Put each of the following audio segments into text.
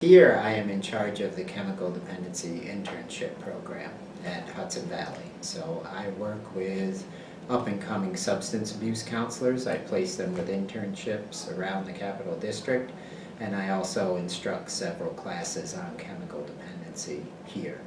Here I am in charge of the chemical dependency internship program at Hudson Valley. So I work with up-and-coming substance abuse counselors. I place them with internships around the Capital District, and I also instruct several classes on chemical dependency here.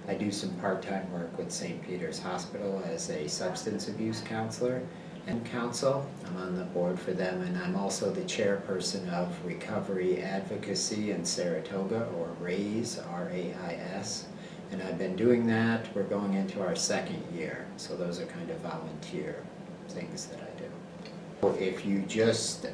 I do some part-time work with St. Peter's Hospital as a substance abuse counselor and counsel. I'm on the board for them, and I'm also the chairperson of Recovery Advocacy in Saratoga, or RAISE, R-A-I-S. And I've been doing that. We're going into our second year, so those are kind of volunteer things that I do. If you just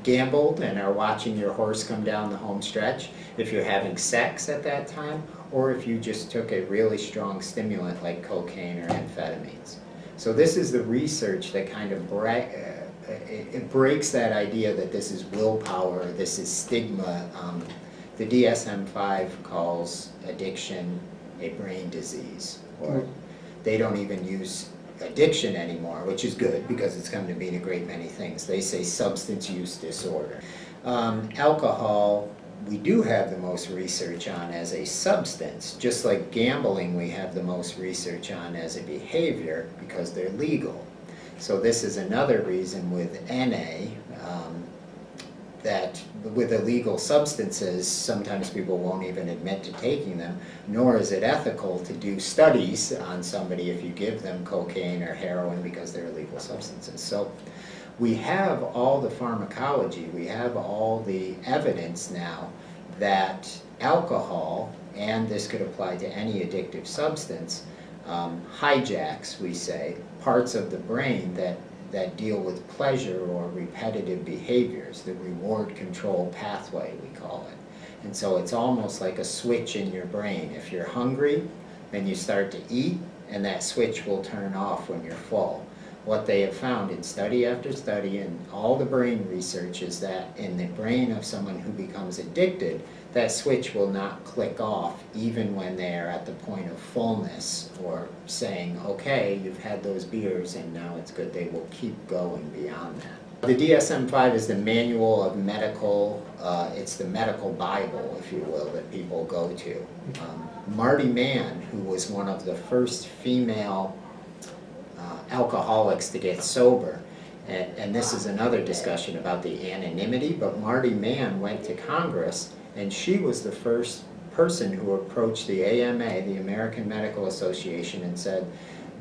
gambled and are watching your horse come down the home stretch, if you're having sex at that time, or if you just took a really strong stimulant like cocaine or amphetamines. So this is the research that kind of it breaks that idea that this is willpower, this is stigma. The DSM-5 calls addiction a brain disease, or they don't even use addiction anymore, which is good because it's come to mean a great many things. They say substance use disorder. Alcohol, we do have the most research on as a substance. Just like gambling, we have the most research on as a behavior because they're legal. So this is another reason with NA that with illegal substances, sometimes people won't even admit to taking them, nor is it ethical to do studies on somebody if you give them cocaine or heroin because they're illegal substances. So we have all the pharmacology, we have all the evidence now that alcohol, and this could apply to any addictive substance, hijacks, we say, parts of the brain that deal with pleasure or repetitive behaviors, the reward control pathway, we call it. And so it's almost like a switch in your brain. If you're hungry, then you start to eat, and that switch will turn off when you're full. What they have found in study after study and all the brain research is that in the brain of someone who becomes addicted, that switch will not click off even when they are at the point of fullness or saying, okay, you've had those beers and now it's good. They will keep going beyond that. The DSM-5 is the manual of medical, it's the medical Bible, if you will, that people go to. Marty Mann, who was one of the first female alcoholics to get sober, and this is another discussion about the anonymity, but Marty Mann went to Congress, and she was the first person who approached the AMA, the American Medical Association, and said,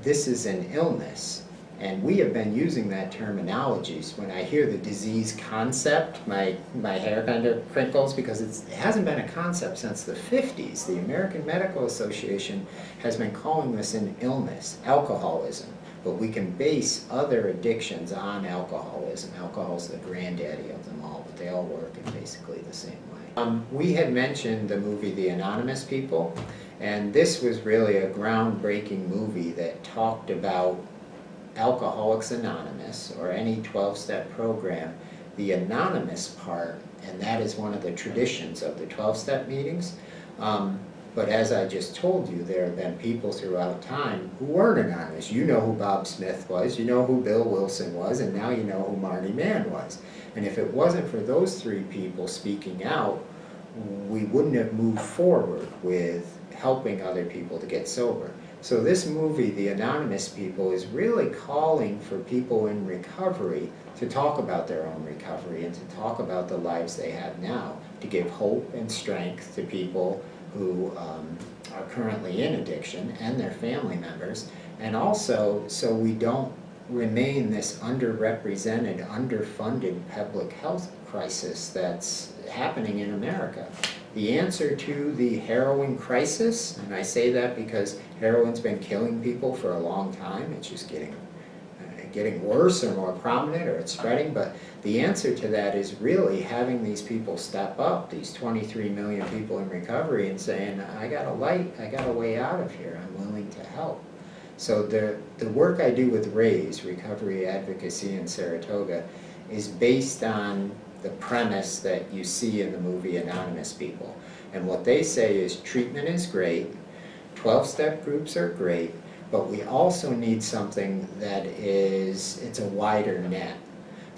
this is an illness. And we have been using that terminology. So when I hear the disease concept, my hair kind of crinkles because it hasn't been a concept since the 50s. The American Medical Association has been calling this an illness, alcoholism. But we can base other addictions on alcoholism. Alcohol is the granddaddy of them all, but they all work in basically the same way. We had mentioned the movie The Anonymous People, and this was really a groundbreaking movie that talked about Alcoholics Anonymous, or any 12-step program. The anonymous part, and that is one of the traditions of the 12-step meetings. But as I just told you, there have been people throughout time who weren't anonymous. You know who Bob Smith was, you know who Bill Wilson was, and now you know who Marty Mann was. And if it wasn't for those three people speaking out, we wouldn't have moved forward with helping other people to get sober. So this movie, The Anonymous People, is really calling for people in recovery to talk about their own recovery and to talk about the lives they have now, to give hope and strength to people who are currently in addiction and their family members, and also so we don't remain this underrepresented, underfunded public health crisis that's happening in America. The answer to the heroin crisis, and I say that because heroin's been killing people for a long time, it's just getting worse or more prominent, or it's spreading, but the answer to that is really having these people step up, these 23 million people in recovery, and saying, I got a light, I got a way out of here, I'm willing to help. So the work I do with RAISE, Recovery Advocacy in Saratoga, is based on the premise that you see in the movie Anonymous People. And what they say is treatment is great, 12-step groups are great, but we also need something that it's a wider net.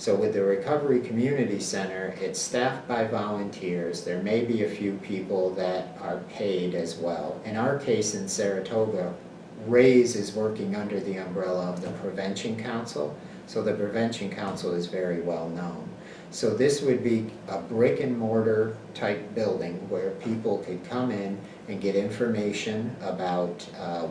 So with the Recovery Community Center, it's staffed by volunteers. There may be a few people that are paid as well. In our case in Saratoga, RAISE is working under the umbrella of the Prevention Council. So the Prevention Council is very well known. So this would be a brick and mortar type building where people could come in and get information about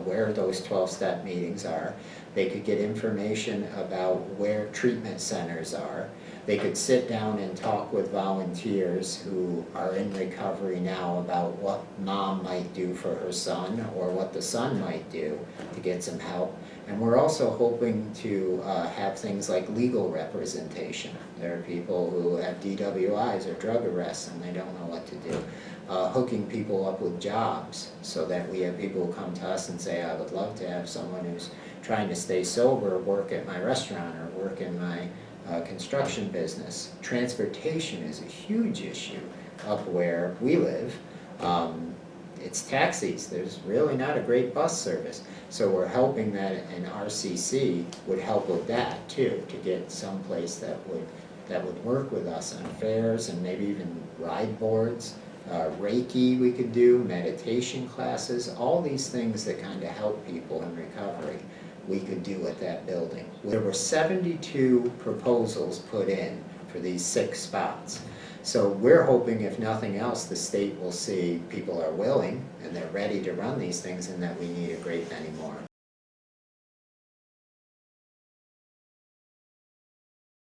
where those 12-step meetings are. They could get information about where treatment centers are. They could sit down and talk with volunteers who are in recovery now about what mom might do for her son or what the son might do to get some help. And we're also hoping to have things like legal representation. There are people who have DWIs or drug arrests and they don't know what to do. Hooking people up with jobs so that we have people who come to us and say, I would love to have someone who's trying to stay sober work at my restaurant or work in my construction business. Transportation is a huge issue up where we live. It's taxis. There's really not a great bus service. So we're hoping that an RCC would help with that too, to get someplace that would work with us on fares and maybe even ride boards. Reiki we could do, meditation classes, all these things that kind of help people in recovery we could do at that building. There were 72 proposals put in for these 6 spots. So we're hoping, if nothing else, the state will see people are willing and they're ready to run these things and that we need a great many more.